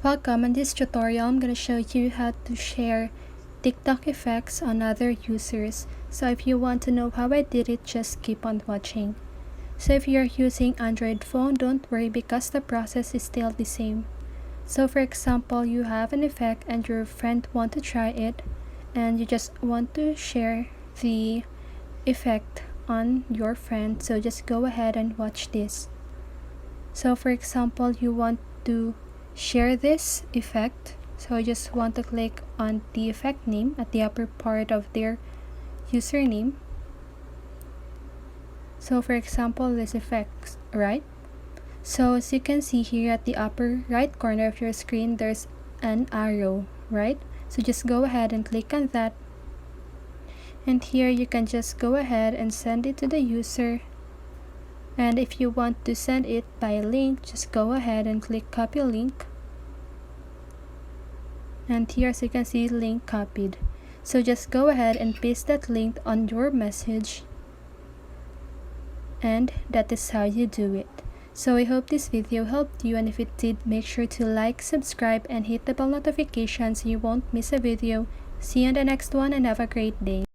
Welcome. In this tutorial, I'm going to show you how to share TikTok effects on other users. So if you want to know how I did it, just keep on watching. So if you're using Android phone, don't worry because the process is still the same. So for example, you have an effect and your friend want to try it and you just want to share the effect on your friend. So just go ahead and watch this. So for example, you want to share this effect, so I just want to click on the effect name at the upper part of their username. So for example, this effect, right? So as you can see here at the upper right corner of your screen, there's an arrow, right? So just go ahead and click on that, and here you can just go ahead and send it to the user. And if you want to send it by link, just go ahead and click copy link. And here, as you can see, link copied. So just go ahead and paste that link on your message. And that is how you do it. So I hope this video helped you, and if it did, make sure to like, subscribe, and hit the bell notification so you won't miss a video. See you on the next one and have a great day.